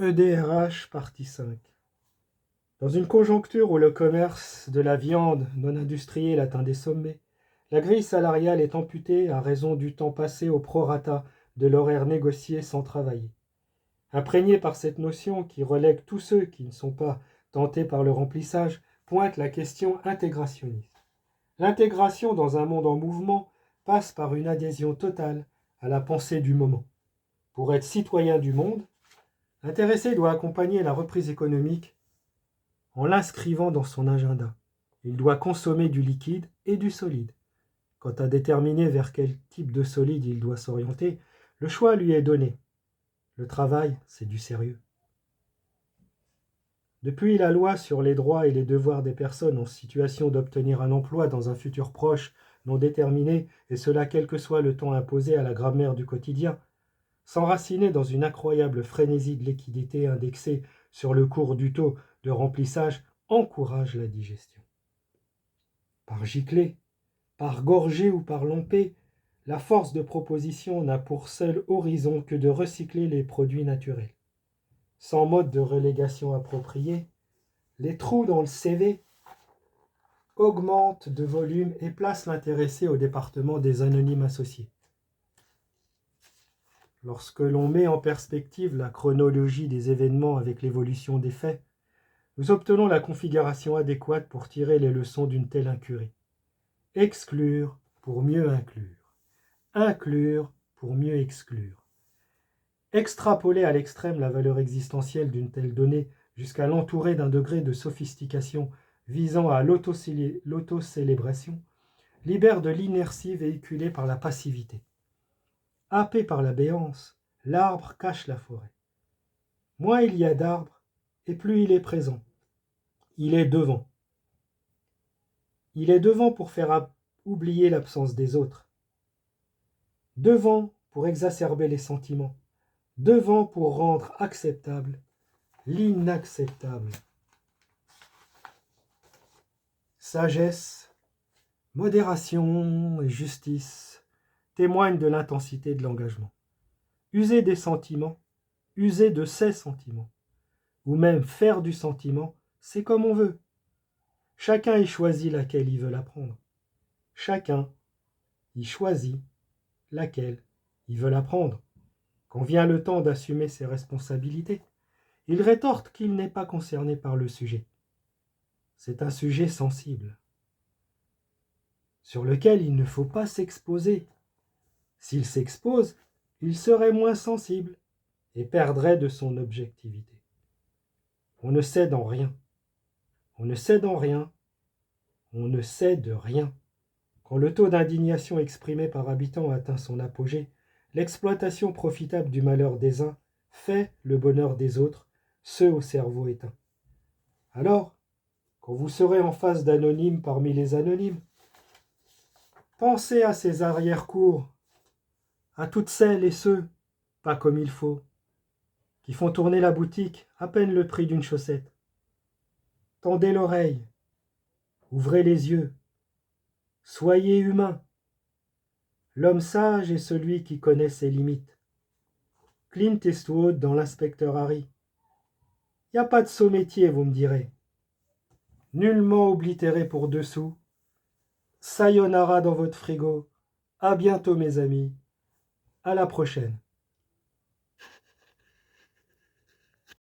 EDRH, partie 5. Dans une conjoncture où le commerce de la viande non industrielle atteint des sommets, la grille salariale est amputée à raison du temps passé au prorata de l'horaire négocié sans travailler. Imprégné par cette notion qui relègue tous ceux qui ne sont pas tentés par le remplissage, pointe la question intégrationniste. L'intégration dans un monde en mouvement passe par une adhésion totale à la pensée du moment. Pour être citoyen du monde, l'intéressé doit accompagner la reprise économique en l'inscrivant dans son agenda. Il doit consommer du liquide et du solide. Quant à déterminer vers quel type de solide il doit s'orienter, le choix lui est donné. Le travail, c'est du sérieux. Depuis la loi sur les droits et les devoirs des personnes en situation d'obtenir un emploi dans un futur proche non déterminé, et cela quel que soit le temps imposé à la grammaire du quotidien, s'enraciner dans une incroyable frénésie de liquidité indexée sur le cours du taux de remplissage encourage la digestion. Par giclée, par gorgée ou par lompée, la force de proposition n'a pour seul horizon que de recycler les produits naturels. Sans mode de relégation approprié, les trous dans le CV augmentent de volume et placent l'intéressé au département des anonymes associés. Lorsque l'on met en perspective la chronologie des événements avec l'évolution des faits, nous obtenons la configuration adéquate pour tirer les leçons d'une telle incurie. Exclure pour mieux inclure. Inclure pour mieux exclure. Extrapoler à l'extrême la valeur existentielle d'une telle donnée jusqu'à l'entourer d'un degré de sophistication visant à l'autocélébration libère de l'inertie véhiculée par la passivité. Happé par la béance, l'arbre cache la forêt. Moins il y a d'arbres, et plus il est présent. Il est devant. Il est devant pour faire oublier l'absence des autres. Devant pour exacerber les sentiments. Devant pour rendre acceptable l'inacceptable. Sagesse, modération et justice témoignent de l'intensité de l'engagement. User des sentiments, user de ses sentiments, ou même faire du sentiment, c'est comme on veut. Chacun y choisit laquelle il veut l'apprendre. Chacun y choisit laquelle il veut l'apprendre. Quand vient le temps d'assumer ses responsabilités, il rétorque qu'il n'est pas concerné par le sujet. C'est un sujet sensible, sur lequel il ne faut pas s'exposer. S'il s'expose, il serait moins sensible et perdrait de son objectivité. On ne cède en rien. On ne cède en rien. On ne cède rien. Quand le taux d'indignation exprimé par habitant atteint son apogée, l'exploitation profitable du malheur des uns fait le bonheur des autres, ceux au cerveau éteint. Alors, quand vous serez en face d'anonymes parmi les anonymes, pensez à ces arrière-cours, à toutes celles et ceux, pas comme il faut, qui font tourner la boutique à peine le prix d'une chaussette. Tendez l'oreille, ouvrez les yeux, soyez humain. L'homme sage est celui qui connaît ses limites. Clint Eastwood dans l'inspecteur Harry. Y a pas de saut métier, vous me direz. Nullement oblitéré pour dessous. Sayonara dans votre frigo. À bientôt mes amis. À la prochaine.